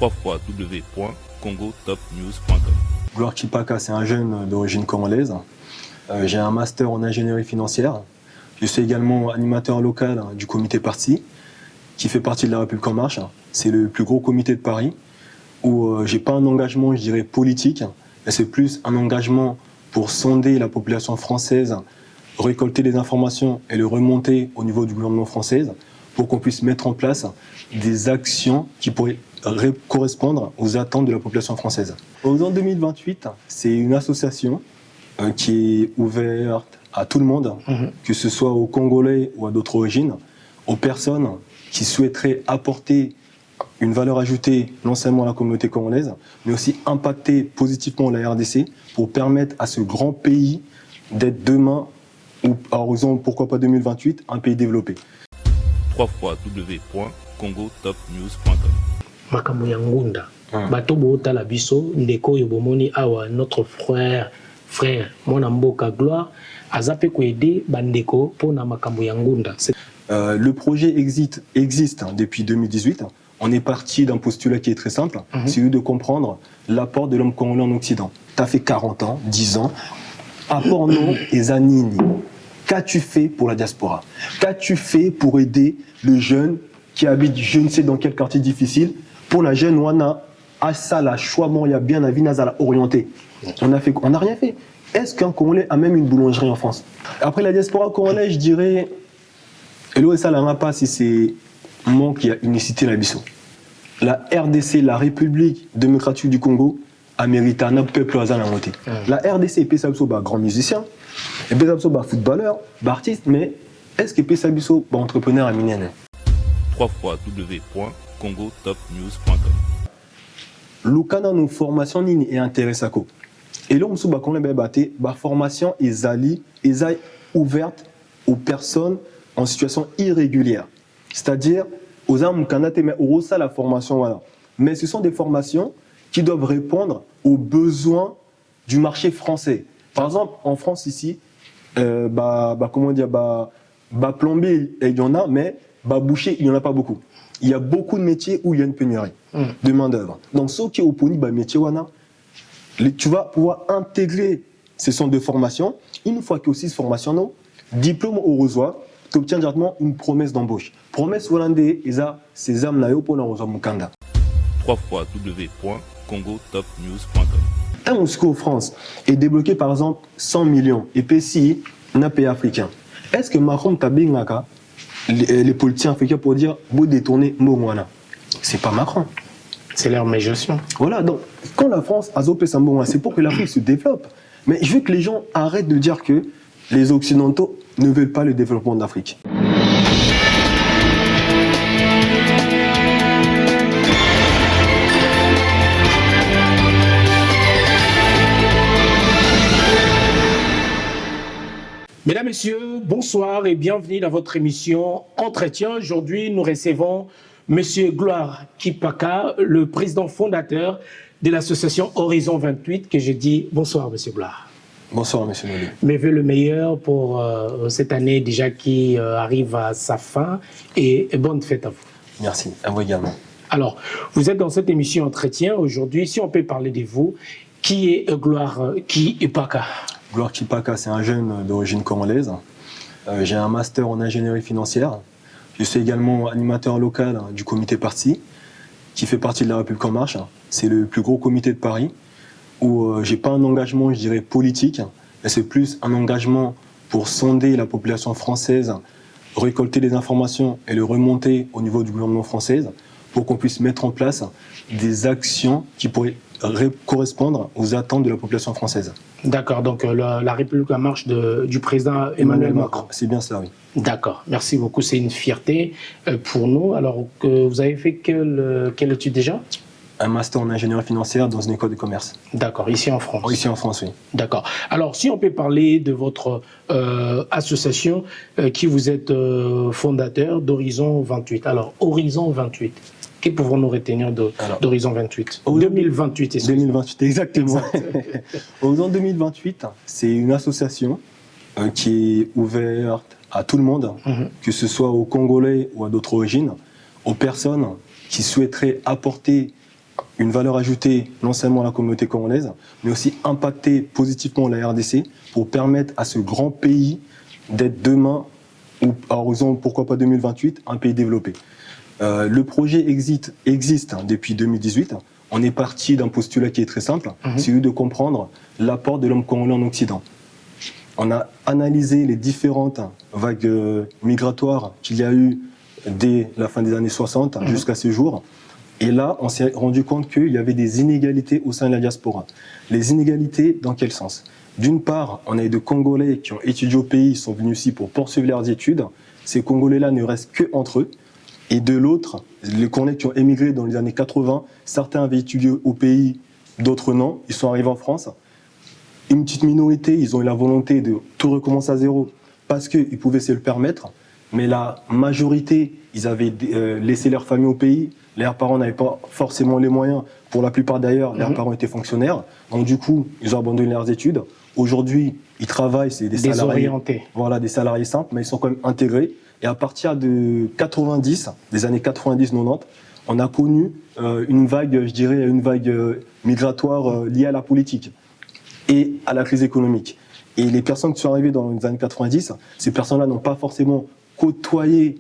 www.congotopnews.com. Gloire Chipaka, c'est un jeune d'origine congolaise. J'ai un master en ingénierie financière. Je suis également animateur local du comité Parti, qui fait partie de la République En Marche. C'est le plus gros comité de Paris, où j'ai pas un engagement, je dirais, politique, mais c'est plus un engagement pour sonder la population française, récolter les informations et le remonter au niveau du gouvernement français, pour qu'on puisse mettre en place des actions qui pourraient correspondre aux attentes de la population française. Horizon 2028, c'est une association qui est ouverte à tout le monde, que ce soit aux Congolais ou à d'autres origines, aux personnes qui souhaiteraient apporter une valeur ajoutée non seulement à la communauté congolaise, mais aussi impacter positivement la RDC pour permettre à ce grand pays d'être demain, ou à horizon pourquoi pas 2028, un pays développé. www.congotopnews.com. Makambo ya ngunda bato botala biso ndeko yo bomoni awa notre frère mwana mboka Gloire azape ko aider bandeko pona makambo ya ngunda. Le projet existe depuis 2018. On est parti d'un postulat qui est très simple, c'est celui de comprendre l'apport de l'homme congolais en Occident. Tu as fait 40 ans, 10 ans, apport non et zanini. Qu'as-tu fait pour la diaspora? Qu'as-tu fait pour aider le jeune qui habite je ne sais dans quel quartier difficile? Pour la jeune Wana, Asala, Chouamon, il y a bien la vie Nazala orienté. On n'a rien fait. Est-ce qu'un Congolais a même une boulangerie en France? Après la diaspora congolaise, je dirais, et l'OSA n'a pas si c'est moi qui a initié la BISO. La RDC, la République démocratique du Congo, a mérité un peuple à la montée. La RDC est Pesabiso, grand musicien, et Pesabiso, footballeur, artiste, mais est-ce que Pesabiso, entrepreneur à Minene? www.congotopnews.com. Lukana nous formation nini et intéressant. Et là on se bat qu'on la formation est ouverte aux personnes en situation irrégulière. C'est-à-dire aux âmes canate mais au ça la formation voilà. Mais ce sont des formations qui doivent répondre aux besoins du marché français. Par exemple en France ici comment dire plombier il y en a mais boucher il y en a pas beaucoup. Il y a beaucoup de métiers où il y a une pénurie de main-d'œuvre. Donc, ceux qui opposent métier, tu vas pouvoir intégrer ces centres de formation. Une fois que aussi cette formation, diplôme au reçoit, tu obtiens directement une promesse d'embauche. Promesse hollandaise, c'est âmes pour l'envoi Mukanda. www.congotopnews.com. Un Moscou France est débloqué par exemple 100 millions et PCI n'a pays africain. Est-ce que Macron t'a bien les politiciens africains pour dire vous détournez Mongwana? C'est pas Macron. C'est leur gestion. Voilà, donc quand la France a zopé sa Mongwana, c'est pour que l'Afrique se développe. Mais je veux que les gens arrêtent de dire que les Occidentaux ne veulent pas le développement d'Afrique. Mesdames, Messieurs, bonsoir et bienvenue dans votre émission Entretien. Aujourd'hui, nous recevons Monsieur Gloire Chipaka, le président fondateur de l'association Horizon 28, que je dis bonsoir, Monsieur Gloire. Bonsoir, Monsieur Noli. Mes vœux le meilleur pour cette année déjà qui arrive à sa fin et bonne fête à vous. Merci, à vous également. Alors, vous êtes dans cette émission Entretien aujourd'hui. Si on peut parler de vous, qui est Gloire Chipaka? Gloire Chipaka, c'est un jeune d'origine congolaise. J'ai un master en ingénierie financière. Je suis également animateur local du comité Parti, qui fait partie de la République En Marche. C'est le plus gros comité de Paris, où j'ai pas un engagement, je dirais, politique, mais c'est plus un engagement pour sonder la population française, récolter les informations et le remonter au niveau du gouvernement français, pour qu'on puisse mettre en place des actions qui pourraient correspondre aux attentes de la population française. D'accord, donc la République En Marche du président Emmanuel Macron. C'est bien ça, oui. D'accord, merci beaucoup, c'est une fierté pour nous. Alors, vous avez fait quelle étude déjà? Un master en ingénierie financière dans une école de commerce. D'accord, ici en France. Ici en France, oui. D'accord. Alors, si on peut parler de votre association qui vous êtes fondateur d'Horizon 28. Alors, Horizon 28. Que pouvons-nous retenir d'Horizon 28? 2028, 2028, exactement. Horizon 2028, c'est une association qui est ouverte à tout le monde, que ce soit aux Congolais ou à d'autres origines, aux personnes qui souhaiteraient apporter une valeur ajoutée non seulement à la communauté congolaise, mais aussi impacter positivement la RDC pour permettre à ce grand pays d'être demain, ou à horizon pourquoi pas 2028, un pays développé. Le projet existe depuis 2018. On est parti d'un postulat qui est très simple, c'est celui de comprendre l'apport de l'homme congolais en Occident. On a analysé les différentes vagues migratoires qu'il y a eu dès la fin des années 60 jusqu'à ce jour. Et là, on s'est rendu compte qu'il y avait des inégalités au sein de la diaspora. Les inégalités, dans quel sens? D'une part, on a eu des Congolais qui ont étudié au pays, sont venus ici pour poursuivre leurs études. Ces Congolais-là ne restent qu'entre eux. Et de l'autre, les Congolais qui ont émigré dans les années 80, certains avaient étudié au pays, d'autres non. Ils sont arrivés en France. Une petite minorité, ils ont eu la volonté de tout recommencer à zéro parce qu'ils pouvaient se le permettre. Mais la majorité, ils avaient laissé leur famille au pays. Leurs parents n'avaient pas forcément les moyens. Pour la plupart d'ailleurs, leurs parents étaient fonctionnaires. Donc du coup, ils ont abandonné leurs études. Aujourd'hui, ils travaillent, c'est des salariés. Voilà, des salariés simples, mais ils sont quand même intégrés. Et à partir de 90, des années 90-90, on a connu une vague, je dirais, une vague migratoire liée à la politique et à la crise économique. Et les personnes qui sont arrivées dans les années 90, ces personnes-là n'ont pas forcément côtoyé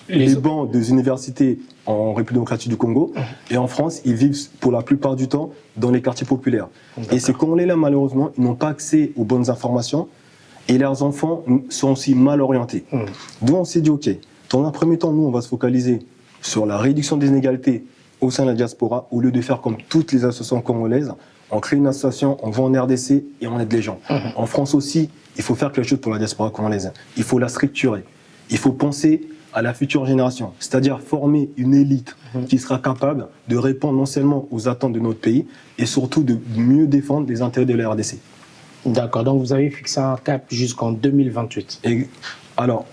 les bancs des universités en République démocratique du Congo. Et en France, ils vivent pour la plupart du temps dans les quartiers populaires. Et ces Congolais-là, malheureusement, ils n'ont pas accès aux bonnes informations et leurs enfants sont aussi mal orientés. Donc on s'est dit, OK, dans un premier temps, nous, on va se focaliser sur la réduction des inégalités au sein de la diaspora, au lieu de faire comme toutes les associations congolaises. On crée une association, on va en RDC et on aide les gens. En France aussi, il faut faire quelque chose pour la diaspora congolaise. Il faut la structurer. Il faut penser à la future génération, c'est-à-dire former une élite qui sera capable de répondre non seulement aux attentes de notre pays, et surtout de mieux défendre les intérêts de la RDC. D'accord, donc vous avez fixé un cap jusqu'en 2028. Et, alors,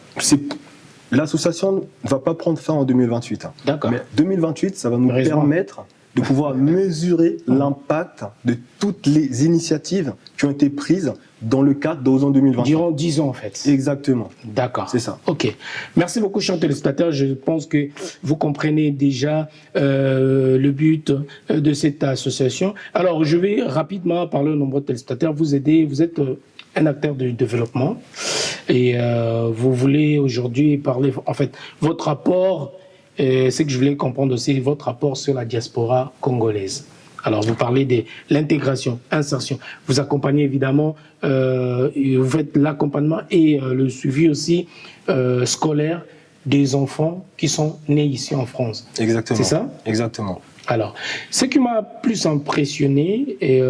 l'association ne va pas prendre fin en 2028. D'accord. Mais 2028, ça va nous permettre de pouvoir mesurer l'impact de toutes les initiatives qui ont été prises dans le cadre d'Horizon 2020. Durant 10 ans, en fait. Exactement. D'accord. C'est ça. OK. Merci beaucoup, chers téléspectateurs. Je pense que vous comprenez déjà le but de cette association. Alors, je vais rapidement parler aux nombreux téléspectateurs. Vous aider, vous êtes un acteur de développement et vous voulez aujourd'hui parler, en fait, votre rapport, c'est que je voulais comprendre aussi votre rapport sur la diaspora congolaise. Alors, vous parlez de l'intégration, insertion. Vous accompagnez évidemment, vous faites l'accompagnement et le suivi aussi scolaire des enfants qui sont nés ici en France. Exactement. C'est ça? Exactement. Alors, ce qui m'a plus impressionné, et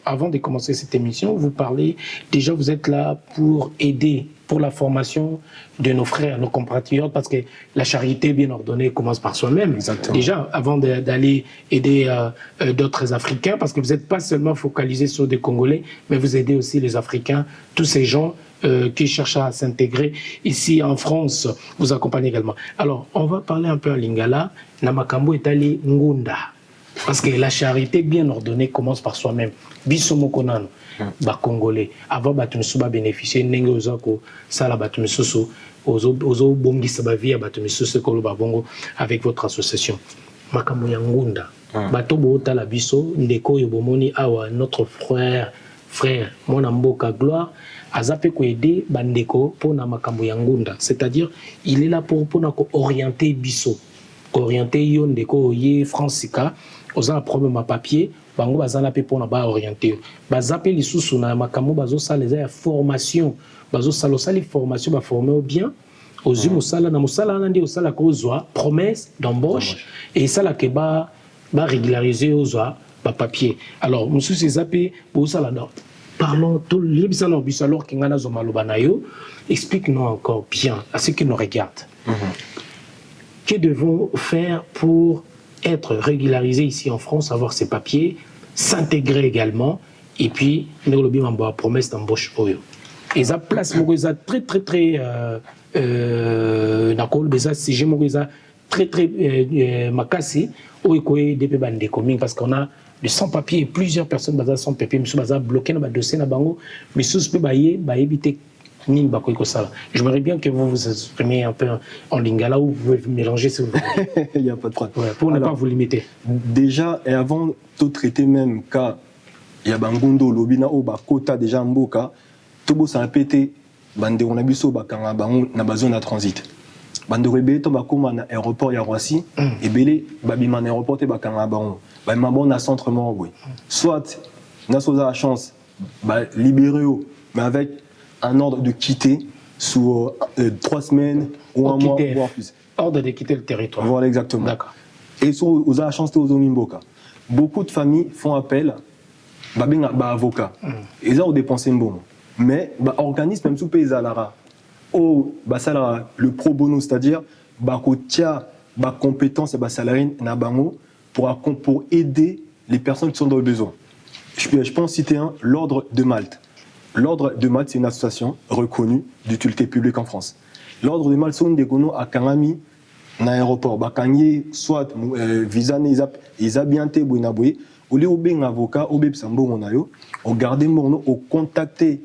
avant de commencer cette émission, vous parlez, déjà vous êtes là pour aider, pour la formation de nos frères, nos compatriotes, parce que la charité bien ordonnée commence par soi-même. Déjà, avant d'aller aider d'autres Africains, parce que vous n'êtes pas seulement focalisé sur des Congolais, mais vous aidez aussi les Africains, tous ces gens qui cherchent à s'intégrer ici en France, vous accompagnez également. Alors, on va parler un peu à Lingala, Namakambo est allé Ngunda. Parce que la charité bien ordonnée commence par soi-même. Bisomo konano, ba Congolais. Avant batumsu ba bénéficier nenge ozako sala batumsu ozo bongi sabavi batumsu kolo ba bongo avec votre association. Makambo ya Ngunda. Bato bota la biso ndeko yobomoni awa notre frère mona mboka gloire azape ko aider bandeko pona makambo ya Ngunda. C'est-à-dire il est là pour orienter biso. Orienter yo ndeko ye Francika aux un problème à papier, bango bazana pe pona ba orienter. Bazape li susu na makambo bazo sala les formation, bazo sala sali formation ba former bien aux musala na musala nandi osala ko zwa promesse d'embauche et ça la ke ba régulariser aux ba papier. Alors musu se zape bo sala non. Parlons tout libsa no biso alors que ngana zo maloba na yo, explique-nous encore bien à ceux qui nous regardent. Que devons faire pour être régularisé ici en France, avoir ses papiers, s'intégrer également, et puis, nous avons promesse d'embauche. Et ça place, très, très, très, très, très, makasi, parce qu'on a de sans-papiers, plusieurs personnes sans papiers, bloquées dans le dossier, mais sous-papiers, éviter Nini Bakoy Kosala. J'aimerais bien que vous vous exprimiez un peu en lingala ou vous pouvez mélanger si vous voulez. Il n'y a pas de problème. Ouais, pour ne pas vous limiter. Déjà, et avant de traiter même cas, il y a Bangondo, Lobina, Oba, Kota, déjà Mboka, Tobo s'en pété, Bande on a biso, Bakanga, Bangon, na bazone à transit. Bande rebelle, Toba Koma, na aéroport, ya Roissy, et Belé, Babiman aéroport, et Bakanga, Bangon. Babimabon, na centre mort, oui. Soit, na soza la chance, libéré, mais avec un ordre de quitter sous 3 semaines ou un mois, voire plus. Ordre de quitter le territoire. Voilà, exactement. D'accord. Et sur aux agences aux Mboka, beaucoup de familles font appel à avocat. Et là, on dépense un bon. Mais l'organisme, même sous pays Zalara, le pro bono, c'est-à-dire la compétence et salarié pour aider les personnes qui sont dans le besoin. Je peux en citer un, l'Ordre de Malte. L'Ordre de Malte, c'est une association reconnue d'utilité publique en France. L'Ordre de Malte, c'est une des à Kangami, dans l'aéroport. Bakangé, soit visa, ils ont bien été bonaboué. Au lieu d'un avocat, au lieu d'un au garder mon au contacter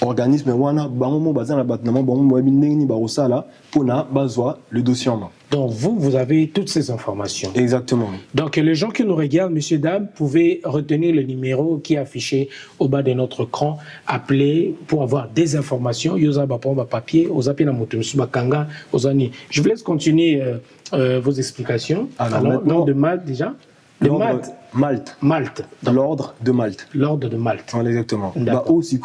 organisme wana bango bazana batnama bango mwabindeni barosala pour na bazwa le dossier en main. Donc vous avez toutes ces informations. Exactement. Donc les gens qui nous regardent, messieurs, dames, pouvez retenir le numéro qui est affiché au bas de notre écran, appeler pour avoir des informations. Yosa bapomba papier, osapina motomusu bakanga, osani. Je vous laisse continuer vos explications. Alors nom de Malte déjà. Malte. Malte. L'Ordre de Malte. L'Ordre de Malte. Voilà, exactement. Aussi,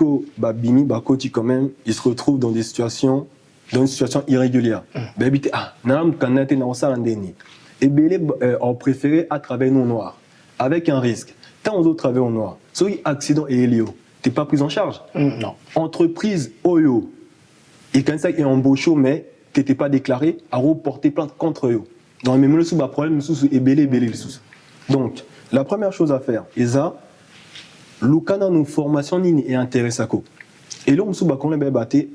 Bini, Bakoti, quand même, il se retrouve dans une situation irrégulière. Et Bélé ont préféré à travailler non noir, avec un risque. Tant aux autres travaillent en noir, soit accident et hélio, tu n'es pas pris en charge. Non. Entreprise Oyo, et quand ça est embauché, mais tu n'étais pas déclaré, à reporter plainte contre eux. Dans le même problème, et Bélé. Donc, la première chose à faire, c'est ça, l'ukana nous formation ni est intéressé. Et là,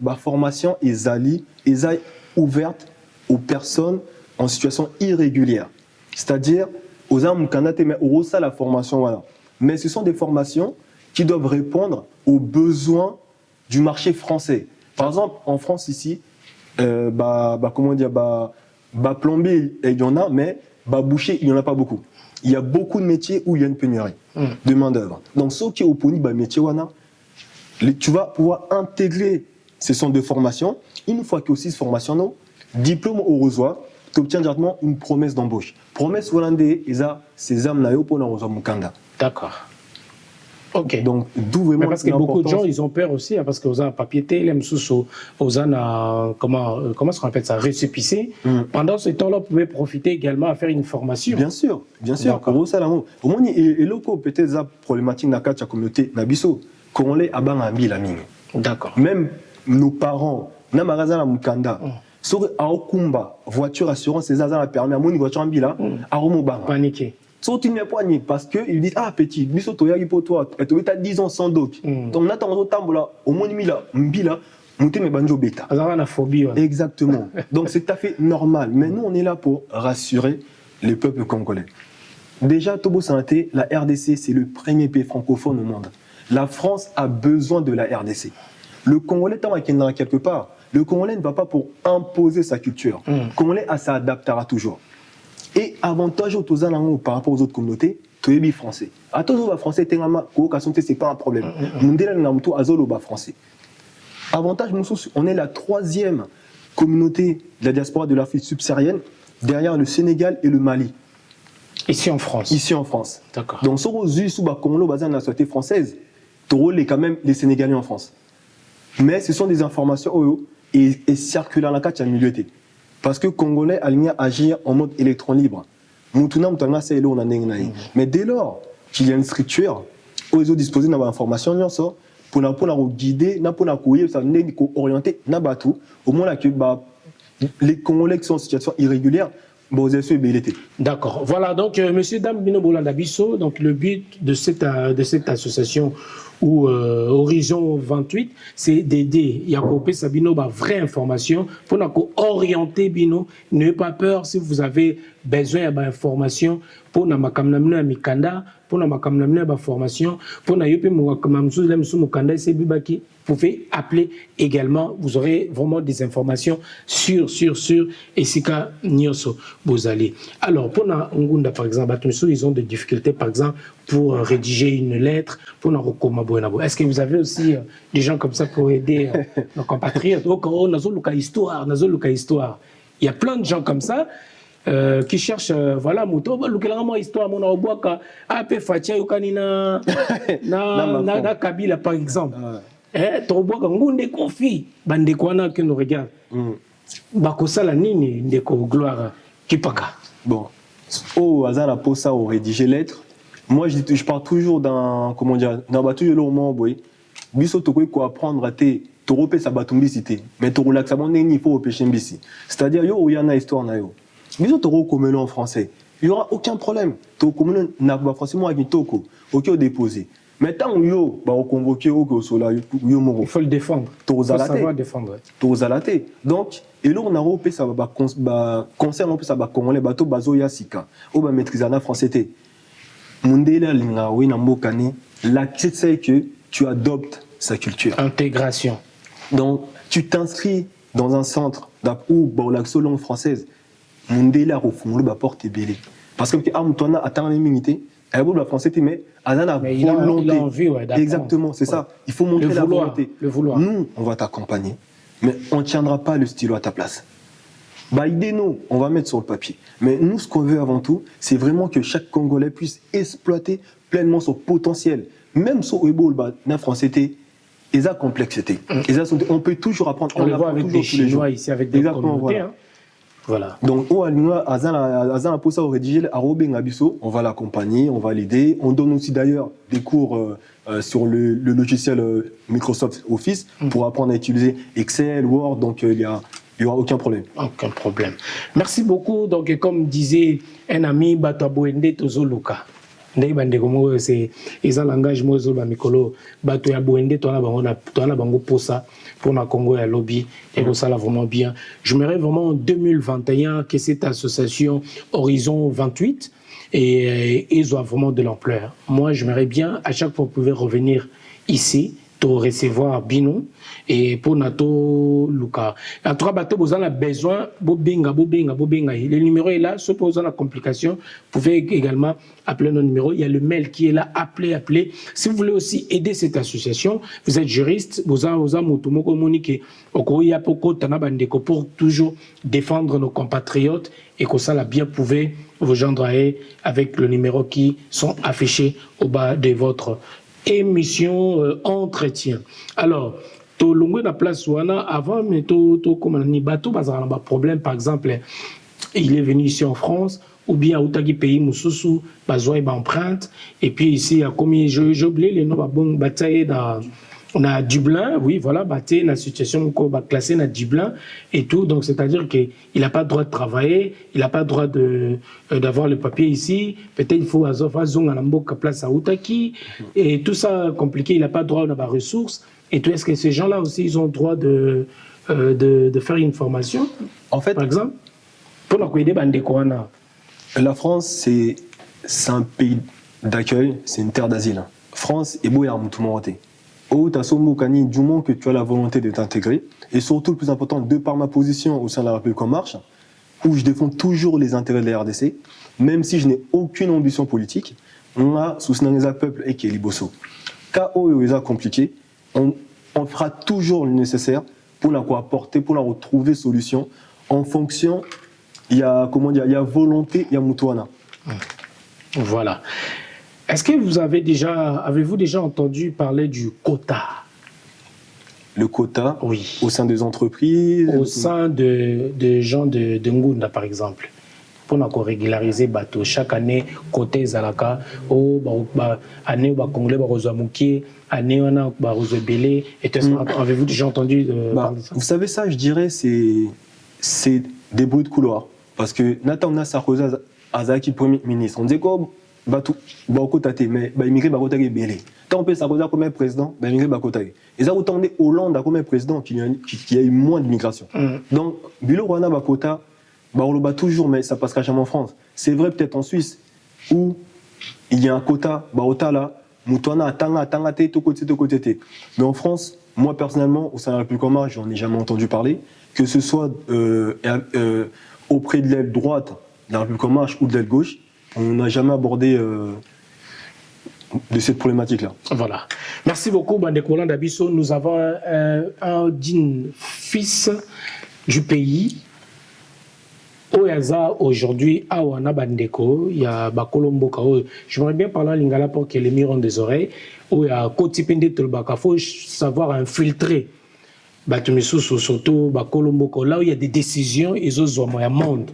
la formation est ouverte aux personnes en situation irrégulière. C'est-à-dire, aux hommes mais au ça la formation, voilà. Mais ce sont des formations qui doivent répondre aux besoins du marché français. Par exemple, en France ici, comment dire, plombier, il y en a, mais boucher, il n'y en a pas beaucoup. Il y a beaucoup de métiers où il y a une pénurie de main-d'œuvre. Donc, ceux qui opposent les métiers, tu vas pouvoir intégrer ces centres de formation. Une fois qu'il y a aussi cette formation, diplôme au reçoit, tu obtiens directement une promesse d'embauche. Promesse hollandaise, c'est âmes pour la Mukanda. D'accord. Ok. Donc, d'où vraiment. Mais parce que beaucoup de gens, ils ont peur aussi, parce que vous avez un papier télé, vous avez comment on appelle ça, récépissé. Pendant ce temps-là, vous pouvez profiter également à faire une formation. Bien sûr. Au moins, et locaux, peut-être, la problématique de la communauté, Nabiso, qu'on l'ait à Bangambi, la mine. D'accord. Même nos parents, Namaraza la Mukanda, sur Aokumba, voiture, assurance, ces azars, permis à mon voiture en bila, à Romobanga. Paniqué. Sauf une poignée parce qu'ils disent ah petit biso to yagi pour toi et tu as 10 ans sans doc donc on attend au tambola au moins mila mbila monter mes banjo bêta la phobie exactement donc c'est tout à fait normal mais nous on est là pour rassurer les peuples congolais. Déjà Tobo Santé, la RDC c'est le premier pays francophone au monde. La France a besoin de la RDC. Le Congolais tant qu'il est quelque part, le Congolais ne va pas pour imposer sa culture. Le Congolais s'adaptera toujours. Et avantage par rapport aux autres communautés, tu es français. À tous les français, c'est pas un problème. Français. Avantage, on est la 3e communauté de la diaspora de l'Afrique subsaharienne, derrière le Sénégal et le Mali. Ici en France. Ici en France. D'accord. Donc, si vous avez la société française, tu as quand même les Sénégalais en France. Mais ce sont des informations et circulent dans la carte à milieu. Parce que les Congolais alignent agir en mode électron libre. Mais dès lors qu'il y a une structure, ils ont disposé d'une information pour guider, pour orienter, au moins que les Congolais qui sont en situation irrégulière, d'accord. Voilà, donc, monsieur Dame Bino Bolanda Bisso, donc le but de cette association ou Horizon 28, c'est d'aider Yakopé Sabino à vraie information pour nous orienter Bino. N'ayez pas peur si vous avez besoin d'informations pour na makamna mikanda, pour na makamna formation, pour na yope makamamsou mukanda c'est bibaki. Vous pouvez appeler également, vous aurez vraiment des informations sur et Sika Nyoso Bozali. Alors, pour na Ngunda, par exemple, ils ont des difficultés, par exemple, pour rédiger une lettre, pour na Rokomabo. Est-ce que vous avez aussi des gens comme ça pour aider nos compatriotes? Donc, on a histoire. Il y a plein de gens comme ça. Qui cherchent, voilà, moto, histoire, mon aboaka, AP Fatia, Yokanina, na Kabila, par exemple. Toboaka, ngunde kofi, bande kwana que nous regarde. Bakosa la nini, ndeko gloire, kipaka. Bon, au hasard, la pose ça, au rédiger lettre. Moi, je pars toujours d'un, comment dire, d'un bateau de l'ormont, boy. Biso, tu quoi apprendre à te, tu sa batumbicité. Mais tu relaxes à mon nez, il faut repêcher mbisi. C'est-à-dire, yo, il y a une histoire, na yo. Biso toro commun en français, il n'y aura aucun problème. Toro commun n'a pas forcément avec toko, ok déposé. Mais tant yo, bah on convoqué au sola yo moro. Il faut le défendre. Il faut savoir défendre. Tozalaté. Donc et là on a repé ça va concerne ça va congolais bateau bazo yasika. On va maîtriser en français té. Mundela linga oui na mbokani, la clé c'est que tu adoptes sa culture. Intégration. Donc tu t'inscris dans un centre où bah l'accent langue française. Mundela refondé ba porte belé parce que Amtona attend une minute elle veut la français mais elle a la volonté. Il a envie, ouais, exactement c'est ça, il faut montrer la volonté. Le vouloir. Nous on va t'accompagner mais on ne tiendra pas le stylo à ta place. Bah idée-nous, on va mettre sur le papier, mais nous ce qu'on veut avant tout c'est vraiment que chaque Congolais puisse exploiter pleinement son potentiel, même sur Ebola bah na français et sa complexité. On peut toujours apprendre. On le voit avec des Chinois ici avec des communautés. Voilà. Voilà. Donc, on va l'accompagner, on va l'aider. On donne aussi d'ailleurs des cours sur le logiciel Microsoft Office pour apprendre à utiliser Excel, Word. Donc, il n'y aura aucun problème. Aucun problème. Merci beaucoup. Donc, comme disait un ami, Bataboende Tozoluka. C'est un langage mozo mikolo bato ya boende toana bango posa pour na Congo ya lobby et ça là vraiment bien. J'aimerais vraiment en 2021 que cette association Horizon 28 et soit vraiment de l'ampleur. Moi j'aimerais bien à chaque fois vous pouvez revenir ici pour recevoir Bino et pour Nato Luka. En tout cas, bateau, vous avez besoin, bobinga. Le numéro est là, ceux qui ont la complication, vous pouvez également appeler nos numéros. Il y a le mail qui est là, appelez. Si vous voulez aussi aider cette association, vous êtes juriste, vous avez communiqué pour toujours défendre nos compatriotes et que ça, là, bien, pouvez vous joindre avec le numéro qui sont affichés au bas de votre émission entretien. Alors, to longue na place wana avant mais to comme ni bateau bazana ba problème par exemple il est venu ici en France ou bien outaki pays mususu bazoi ba empreinte et puis ici a commis j'ai oublié les noms ba bon bataille on a Dublin, oui, voilà, batté la situation qu'on va classer dans Dublin et tout. Donc, c'est-à-dire qu'il n'a pas le droit de travailler, il n'a pas le droit d'avoir le papier ici. Peut-être il faut à place à Outaki et tout ça compliqué. Il n'a pas le droit d'avoir ressources. Et tout, est-ce que ces gens-là aussi, ils ont le droit de faire une formation, en fait, par exemple, pour la aider la France, c'est un pays d'accueil, c'est une terre d'asile. France est beau et armoutumorité. Du moment que tu as la volonté de t'intégrer, et surtout le plus important, de par ma position au sein de la République En Marche, où je défends toujours les intérêts de la RDC, même si je n'ai aucune ambition politique, on a soutenu les peuples et qui est liboso. KO est compliqué, on fera toujours le nécessaire pour la apporter, pour la retrouver solution en fonction, il y a volonté, il y a moutouana. Voilà. Est-ce que avez-vous déjà entendu parler du quota? Le quota, oui. Au sein des entreprises? Au sein de gens de Ngunda, par exemple. Pour nous régulariser, chaque année, côté Zalaka, année où Congolais Rosamouki, année où Belé. Avez-vous déjà entendu parler de ça? Vous savez ça, je dirais, c'est des bruits de couloir. Parce que Nathan Sarkozy, Azaki, Premier ministre, on disait quoi? Mais immigré bakotage belé. Tant on peut Sarkozy comme président, immigré bakotage. Et ça autant Hollande comme président qui a eu moins d'immigration. Donc bilo wana bakota bah on le bat toujours, mais ça passera jamais en France. C'est vrai peut-être en Suisse, où il y a un quota, bah là, Moutouana, Tanga, to côté. Mais en France, moi personnellement, au sein de la République en marche, j'en ai jamais entendu parler, que ce soit auprès de l'aile droite de la République en marche ou de l'aile gauche, on n'a jamais abordé de cette problématique-là. Voilà. Merci beaucoup, Bandekolan Dabiso. Nous avons un digne fils du pays. Oyaza aujourd'hui, Awana Bandeko, il y a Bakolombo Kao. J'aimerais bien parler en lingala pour que les murs ont des oreilles. Oya Kotipende Tolbaka, il faut savoir infiltrer. Batumisu surtout Bakolombo Kao. Là où il y a des décisions, ils osent voir monde.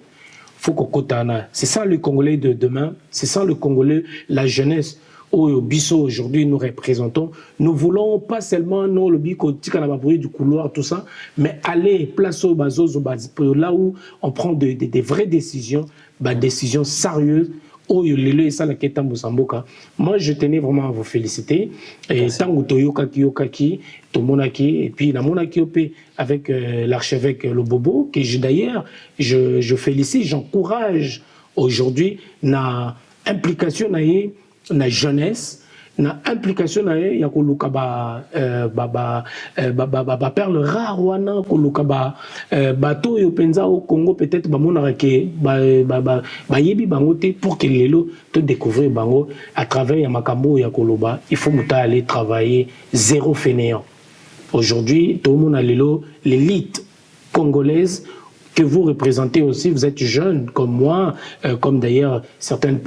Faut qu'on kotana. C'est ça le Congolais de demain. C'est ça le Congolais, la jeunesse. Au Bisso aujourd'hui nous représentons, nous voulons pas seulement nous le bico du couloir tout ça, mais aller place au bazozo là où on prend des vraies décisions, décisions sérieuses. Moi je tenais vraiment à vous féliciter et tant que Yokaki Tomonaki et puis la Monaki avec l'archevêque Lobobo que d'ailleurs je félicite, j'encourage aujourd'hui na implication na jeunesse na implication na ya koluka perle rare wana koluka bato yo penza au Congo peut-être ba monaka ke yebi bango te pour que lelo te découvrir bango à travers ya makambo ya koloba il faut muta aller travailler zéro fainéant. Aujourd'hui tout le monde a lelo l'élite congolaise que vous représentez aussi, vous êtes jeune comme moi, comme d'ailleurs certaines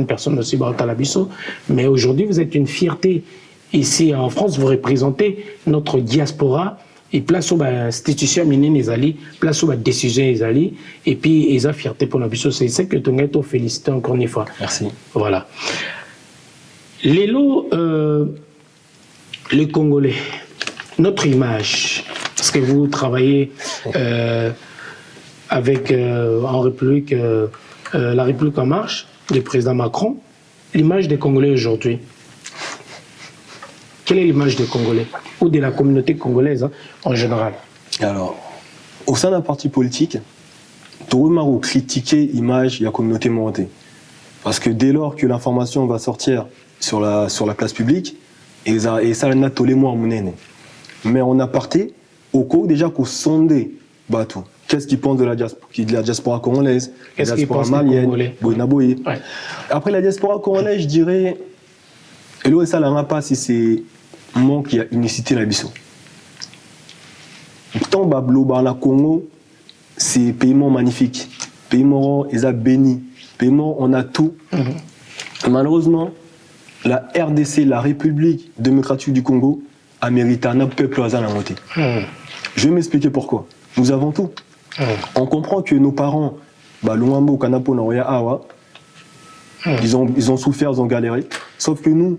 personnes aussi à Talabiso, mais aujourd'hui vous êtes une fierté. Ici en France, vous représentez notre diaspora, et place aux institutions minières Ezali, place aux décisions Ezali, et puis ils ont fierté pour Nabiso. C'est ça que tu as félicité encore une fois. Merci. Voilà. Lélo, les Congolais, notre image, parce que vous travaillez avec en République, la République en marche, le président Macron, l'image des Congolais aujourd'hui. Quelle est l'image des Congolais ou de la communauté congolaise en général? Alors, au sein d'un parti politique, Torumaru critiquer l'image de la communauté montée. Parce que dès lors que l'information va sortir sur la place publique, et ça n'a tous les mois à monnaie. Mais on a parté au cas déjà qu'on sondait Batou. Qu'est-ce qu'ils pensent de la diaspora congolaise, de la diaspora malienne, Boinaboye. Ouais. Après la diaspora congolaise, je dirais, et là, ça n'a pas si c'est moi qui a unicité la biso. Tant Bablo, Barla Congo, c'est paiement magnifique. Paiement, ils ont béni. Paiement, on a tout. Malheureusement, la RDC, la République démocratique du Congo, a mérité un peuple à la montée. Je vais m'expliquer pourquoi. Nous avons tout. On comprend que nos parents, Luambo, Kanapo, Naoya, Awa, ils ont souffert, ils ont galéré. Sauf que nous,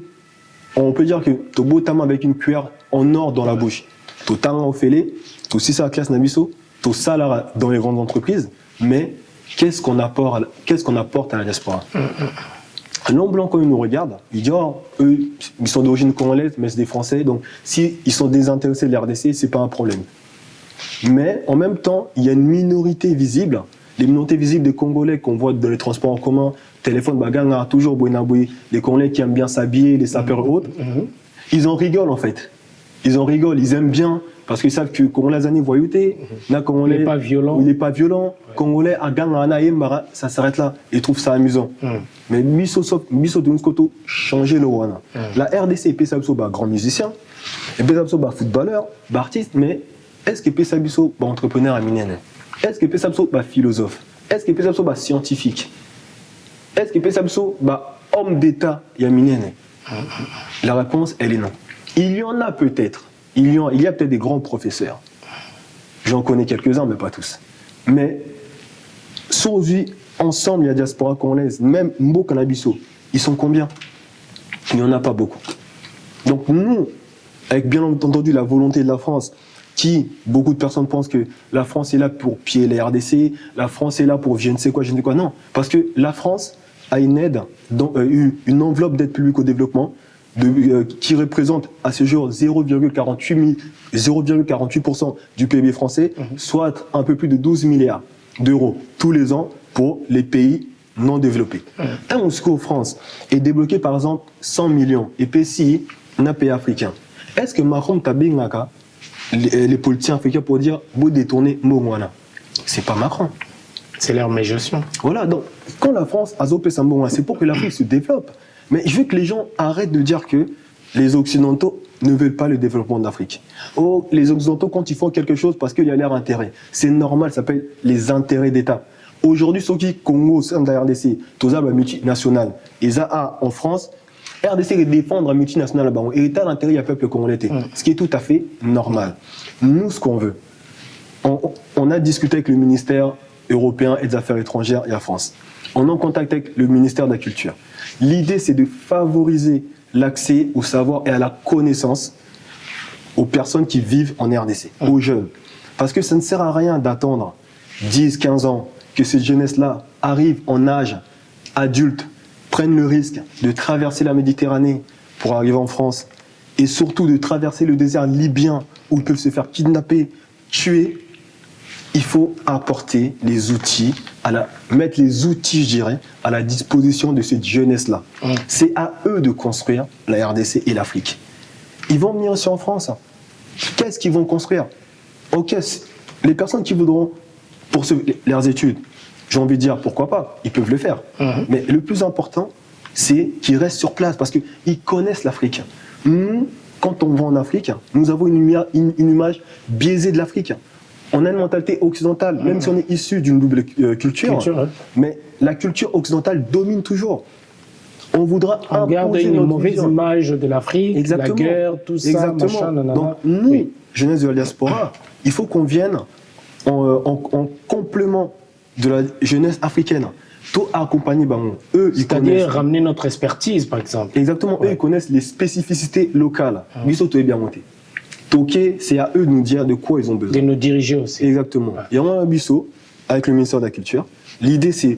on peut dire que tu as beau avec une cuillère en or dans la bouche. Tu as au fêlé, tu as aussi la classe Nabiso, tu as ça dans les grandes entreprises, mais qu'est-ce qu'on apporte à la diaspora? L'homme blanc, quand il nous regarde, il dit oh, eux, ils sont d'origine congolaise, mais c'est des Français, donc s'ils sont désintéressés de la RDC, c'est pas un problème. Mais en même temps, il y a une minorité visible, les minorités visibles des Congolais qu'on voit dans les transports en commun, téléphone, baganga, toujours Boinaboui, les Congolais qui aiment bien s'habiller, les sapeurs et autres, ils en rigolent en fait. Ils en rigolent, ils aiment bien, parce qu'ils savent que Congolais années voyouté, il n'est pas violent. Il n'est pas violent. Ouais. Congolais, ça s'arrête là. Ils trouvent ça amusant. Mais Miso de Nskoto, changer le Rwanda. La RDC, Pesabso, grand musicien, et Pesabso, footballeur, artiste, mais est-ce que Pesabso, entrepreneur à Minene? Est-ce que Pesabso, philosophe? Est-ce que Pesabso, scientifique? Est-ce que Pesabso, homme d'État à Minene? La réponse, elle est non. Il y en a peut-être. Il y a peut-être des grands professeurs. J'en connais quelques-uns, mais pas tous. Mais, survie, ensemble, il y a diaspora congolaise, même Mbo Kanabiso, ils sont combien? Il n'y en a pas beaucoup. Donc nous, avec bien entendu la volonté de la France, beaucoup de personnes pensent que la France est là pour piller les RDC, la France est là pour je ne sais quoi, non. Parce que la France a une aide, une enveloppe d'aide publique au développement, qui représente à ce jour 0,48% du PIB français, soit un peu plus de 12 milliards. d'euros tous les ans pour les pays non développés. Un Moscou France est débloqué par exemple 100 millions et PCI un pays africain. Est-ce que Macron Tabingaka, les politiciens africains pour dire vous détournez Mongwana? C'est pas Macron. C'est leur gestion. Voilà, donc quand la France a zopé Sambongwana, c'est pour que l'Afrique se développe. Mais je veux que les gens arrêtent de dire que les Occidentaux ne veulent pas le développement d'Afrique. Oh, les Occidentaux, quand ils font quelque chose parce qu'il y a leur intérêt, c'est normal, ça s'appelle les intérêts d'État. Aujourd'hui, ceux qui Congo, c'est la RDC, tous les multinationales, et ça en France, RDC défendre la multinationale là-bas, et l'État l'intérêt du peuple congolais, ce qui est tout à fait normal. Nous, ce qu'on veut, on a discuté avec le ministère européen et des Affaires étrangères et la France. On est en contact avec le ministère de la Culture. L'idée, c'est de favoriser l'accès au savoir et à la connaissance aux personnes qui vivent en RDC, aux jeunes. Parce que ça ne sert à rien d'attendre 10, 15 ans que cette jeunesse-là arrive en âge adulte, prenne le risque de traverser la Méditerranée pour arriver en France et surtout de traverser le désert libyen où ils peuvent se faire kidnapper, tuer. Il faut apporter les outils, mettre les outils, je dirais, à la disposition de cette jeunesse-là. C'est à eux de construire la RDC et l'Afrique. Ils vont venir ici en France. Qu'est-ce qu'ils vont construire? Ok, les personnes qui voudront poursuivre leurs études, j'ai envie de dire pourquoi pas, ils peuvent le faire. Mais le plus important, c'est qu'ils restent sur place parce qu'ils connaissent l'Afrique. Nous, quand on va en Afrique, nous avons une image biaisée de l'Afrique. On a une mentalité occidentale, même si on est issu d'une double culture, mais la culture occidentale domine toujours. On voudra on garde une mauvaise image de l'Afrique, la guerre, tout ça, machin, nanana. Donc nous, jeunesse de la diaspora, il faut qu'on vienne en complément de la jeunesse africaine. Tout accompagner, eux, ils connaissent. C'est-à-dire ramener notre expertise, par exemple. Exactement, eux, ils connaissent les spécificités locales. Biso, tout est bien monté. Toké, c'est à eux de nous dire de quoi ils ont besoin. De nous diriger aussi. Exactement. Il y a un Bisso, avec le ministère de la Culture. L'idée, c'est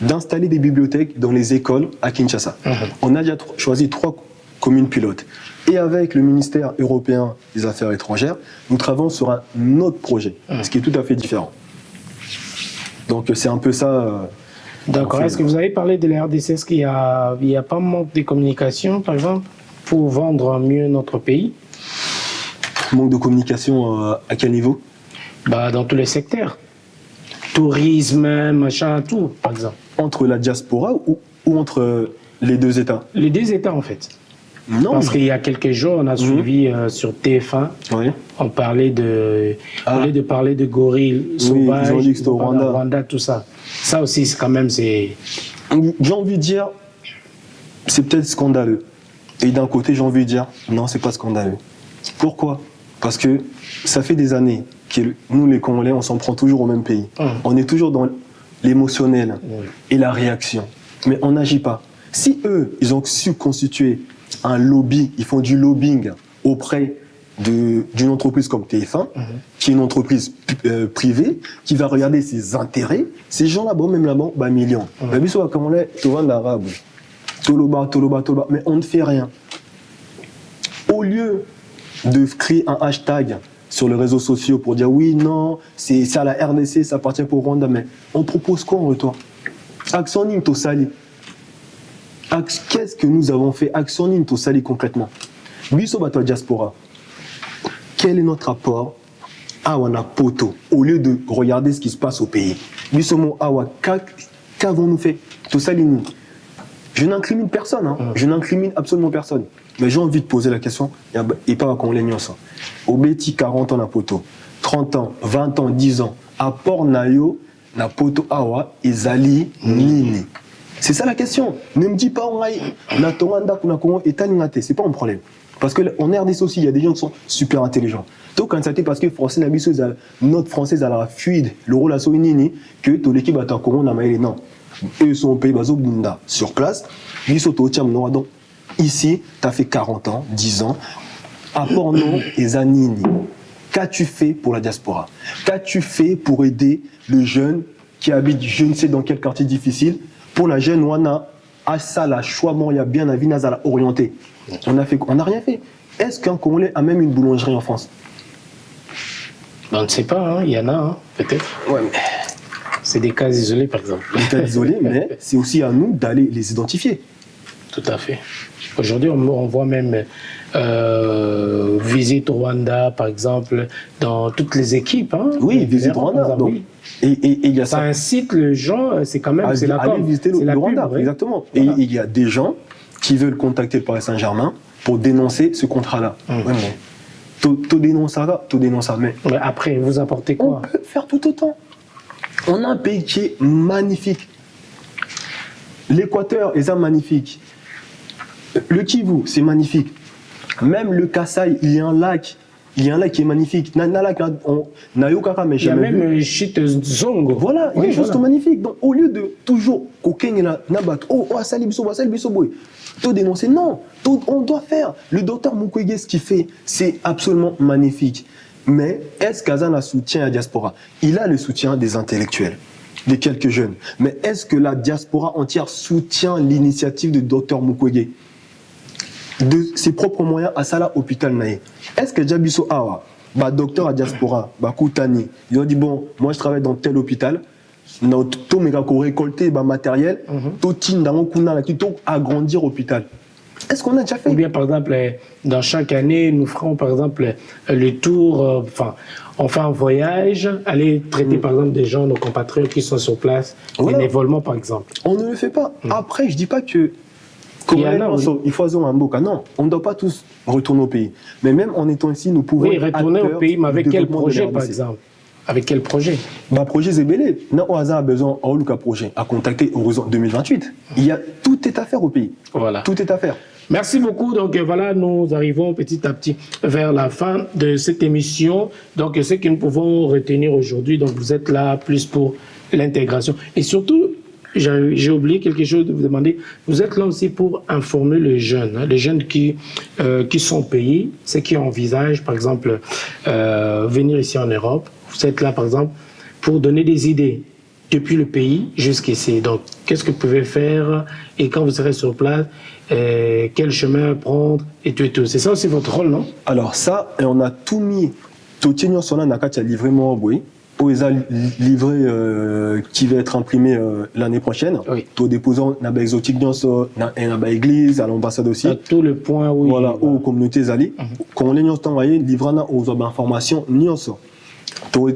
d'installer des bibliothèques dans les écoles à Kinshasa. On a déjà choisi 3 communes pilotes. Et avec le ministère européen des Affaires étrangères, nous travaillons sur un autre projet, ce qui est tout à fait différent. Donc c'est un peu ça. D'accord. Est-ce que vous avez parlé de la RDC? Est-ce qu'il n'y a pas manque de communication, par exemple, pour vendre mieux notre pays? Manque de communication à quel niveau? Dans tous les secteurs. Tourisme, machin, tout, par exemple. Entre la diaspora ou entre les deux États? Les deux États, en fait. Non. Parce qu'il y a quelques jours, on a suivi sur TF1, on parlait de parler de gorilles sauvages, au Rwanda, tout ça. Ça aussi, c'est quand même, c'est... J'ai envie de dire, c'est peut-être scandaleux. Et d'un côté, j'ai envie de dire, non, c'est pas scandaleux. Pourquoi? Parce que ça fait des années que nous, les Congolais, on s'en prend toujours au même pays. On est toujours dans l'émotionnel et la réaction. Mais on n'agit pas. Si eux, ils ont su constituer un lobby, ils font du lobbying auprès d'une entreprise comme TF1, qui est une entreprise privée, qui va regarder ses intérêts, ces gens là-bas, même là-bas, millions. Mais on ne fait rien. Au lieu de créer un hashtag sur les réseaux sociaux pour dire oui, non, c'est à la RDC, ça appartient pour Rwanda, mais on propose quoi en retour? Axonim Tosali. Qu'est-ce que nous avons fait? Axonim Tosali concrètement. Biso Bato Diaspora. Quel est notre apport à Wanapoto au lieu de regarder ce qui se passe au pays? Biso Mo Awa, qu'avons-nous fait? Tosali. Je n'incrimine personne, je n'incrimine absolument personne. Mais j'ai envie de poser la question, et pas qu'on l'aigne ça. Au Béti, 40 ans na poto, 30 ans, 20 ans, 10 ans, apport nayo, na poto awa, ezali nini. C'est ça la question. Ne me dis pas, on na Tonganda, na Congo, et talingate, c'est pas un problème. Parce qu'en RDC aussi, il y a des gens qui sont super intelligents. Donc, quand c'était parce que français, notre français, à la fluide, le rôle à nini, que tout l'équipe à Congo, n'a pas non. Eux sont au pays, sur place, donc, ici, tu as fait 40 ans, 10 ans, apport non et zanini. Qu'as-tu fait pour la diaspora? Qu'as-tu fait pour aider le jeune qui habite je ne sais dans quel quartier difficile? Pour la jeune Wana, à ça, la choix, il y a bien un Vinazala orienté. On n'a rien fait. Est-ce qu'un Congolais a même une boulangerie en France? On ne sait pas, il y en a, peut-être. Ouais, mais c'est des cas isolés, par exemple. Des cas isolés, mais c'est aussi à nous d'aller les identifier. Tout à fait. Aujourd'hui, on voit même Visite Rwanda, par exemple, dans toutes les équipes. Hein, oui, Visite Rwanda. Donc, et il y a ça incite les gens, c'est quand même, c'est la aller com, visiter le Rwanda, pub, exactement. Voilà. Et il y a des gens qui veulent contacter le Paris Saint-Germain pour dénoncer ce contrat-là. Ouais, mais tout dénonce ça, tout dénonce ça. Mais après, vous apportez on quoi? peut faire tout autant. On a un pays qui est magnifique. L'Équateur est magnifique. Le Kivu, c'est magnifique. Même le Kasaï, il y a un lac. Il y a un lac qui est magnifique. Il y a même Chite Zongo. Voilà, il y a des choses magnifiques. Donc, au lieu de toujours tout dénoncer, non, on doit faire. Le docteur Mukwege, ce qu'il fait, c'est absolument magnifique. Mais est-ce qu'Azan a soutien à la diaspora? Il a le soutien des intellectuels, des quelques jeunes. Mais est-ce que la diaspora entière soutient l'initiative du docteur Mukwege? De ses propres moyens à Sala Hôpital Naé. Est-ce que Jabiso Awa, docteur à diaspora, Koutani, il a dit bon, moi je travaille dans tel hôpital, tout me récolter matériel, tout agrandir l'hôpital. Est-ce qu'on a déjà fait? Ou bien par exemple, dans chaque année, nous ferons par exemple le tour, on fait un voyage, aller traiter par exemple des gens, nos compatriotes qui sont sur place, bénévolement par exemple. On ne le fait pas. Après, je dis pas que il faut avoir un boca. Non, on ne doit pas tous retourner au pays. Mais même en étant ici, nous pouvons retourner au pays, mais avec quel projet, par exemple? Avec quel projet? Projet Zébélé. Non, on a besoin d'un projet à contacter Horizon 2028. Tout est à faire au pays. Voilà. Tout est à faire. Merci beaucoup. Donc voilà, nous arrivons petit à petit vers la fin de cette émission. Donc ce que nous pouvons retenir aujourd'hui, donc vous êtes là plus pour l'intégration. Et surtout, j'ai oublié quelque chose de vous demander. Vous êtes là aussi pour informer les jeunes qui sont payés, ceux qui envisagent, par exemple, venir ici en Europe. Vous êtes là, par exemple, pour donner des idées depuis le pays jusqu'ici. Donc, qu'est-ce que vous pouvez faire et quand vous serez sur place, quel chemin prendre et tout et tout. C'est ça aussi votre rôle, non? Alors ça, on a tout mis. Tout tient sur là, Nakati a livré mon aboué. OESA livré qui va être imprimé l'année prochaine. Oui. Tout déposant dans l'exotique dans l'église, à l'ambassade aussi. À tout le point où voilà, aux communautés ali. Quand on les nous envoyé, livrant aux informations,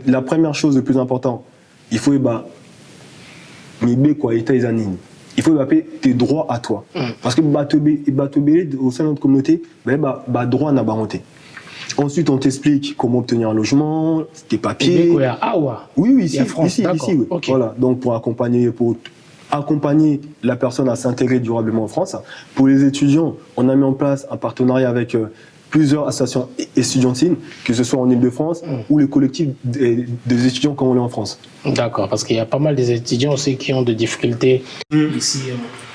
la première chose le plus important, il faut il faut payer tes droits à toi. Parce que au sein de notre communauté, droit n'a pas monté. Ensuite, on t'explique comment obtenir un logement, tes papiers. Oui, ici. Oui. Okay. Voilà. Donc, pour accompagner la personne à s'intégrer durablement en France. Pour les étudiants, on a mis en place un partenariat avec plusieurs associations étudiantines, que ce soit en Ile-de-France ou les collectifs des étudiants comme on est en France. D'accord, parce qu'il y a pas mal des étudiants aussi qui ont des difficultés ici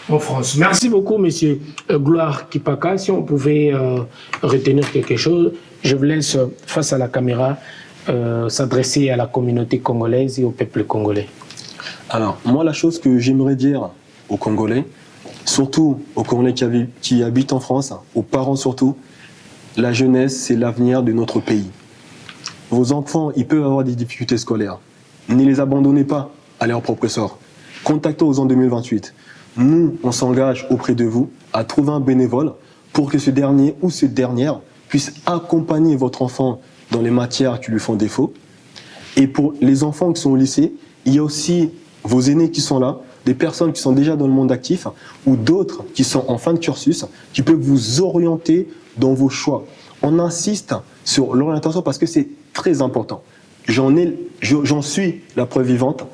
en France. Merci beaucoup, monsieur Gloire Kipaka. Si on pouvait retenir quelque chose, je vous laisse face à la caméra s'adresser à la communauté congolaise et au peuple congolais. Alors, moi, la chose que j'aimerais dire aux Congolais, surtout aux Congolais qui habitent en France, aux parents surtout, la jeunesse, c'est l'avenir de notre pays. Vos enfants, ils peuvent avoir des difficultés scolaires. Ne les abandonnez pas à leur propre sort. Contactez Horizon 2028. Nous, on s'engage auprès de vous à trouver un bénévole pour que ce dernier ou cette dernière puisse accompagner votre enfant dans les matières qui lui font défaut. Et pour les enfants qui sont au lycée, il y a aussi vos aînés qui sont là, des personnes qui sont déjà dans le monde actif ou d'autres qui sont en fin de cursus, qui peuvent vous orienter dans vos choix. On insiste sur l'orientation parce que c'est très important. J'en suis la preuve vivante.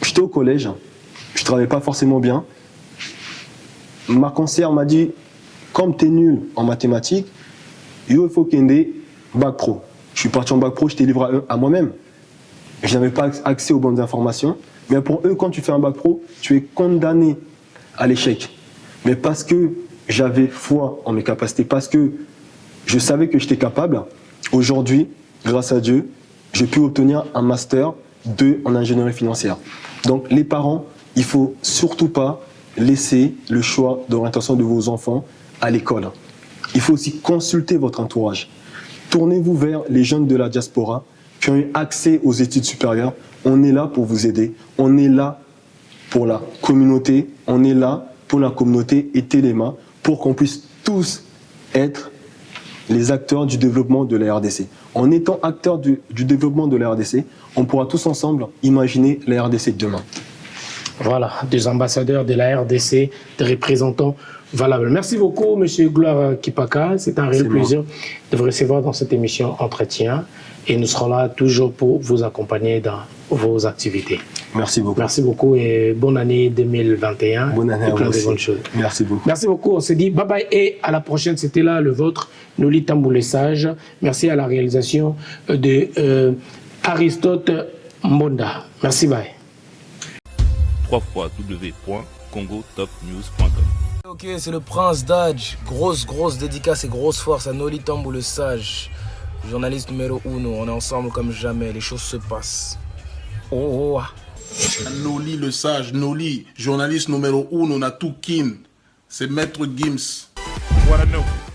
J'étais au collège, je ne travaillais pas forcément bien. Ma conseillère m'a dit, comme tu es nul en mathématiques, il faut qu'il y ait bac pro. Je suis parti en bac pro, je t'ai livré à moi-même. Je n'avais pas accès aux bonnes informations. Mais pour eux, quand tu fais un bac pro, tu es condamné à l'échec. Mais parce que j'avais foi en mes capacités, parce que je savais que j'étais capable, aujourd'hui, grâce à Dieu, j'ai pu obtenir un master 2 en ingénierie financière. Donc les parents, il ne faut surtout pas laisser le choix d'orientation de vos enfants à l'école. Il faut aussi consulter votre entourage. Tournez-vous vers les jeunes de la diaspora qui ont eu accès aux études supérieures. On est là pour vous aider. On est là pour la communauté. On est là pour la communauté et Téléma pour qu'on puisse tous être les acteurs du développement de la RDC. En étant acteurs du développement de la RDC, on pourra tous ensemble imaginer la RDC de demain. Voilà, des ambassadeurs de la RDC, des représentants valables. Merci beaucoup, M. Gloire Kipaka. C'est un réel plaisir de vous recevoir dans cette émission Entretien. Et nous serons là toujours pour vous accompagner dans vos activités. Merci beaucoup. Merci beaucoup et bonne année 2021. Bonne année à vous plein de aussi. bonnes choses. Merci beaucoup. Merci beaucoup. On se dit bye bye et à la prochaine. C'était là le vôtre, Noli Tamboulé Sage. Merci à la réalisation de Aristote Mbonda. Merci, bye. www.congotopnews.com. Ok, c'est le Prince Dodge. Grosse dédicace et grosse force à Noli Tamboulé Sage. Journaliste numéro 1, on est ensemble comme jamais, les choses se passent. Oh. Noli le sage, Noli, journaliste numéro 1, on a tout kin. C'est Maître Gims. What I know.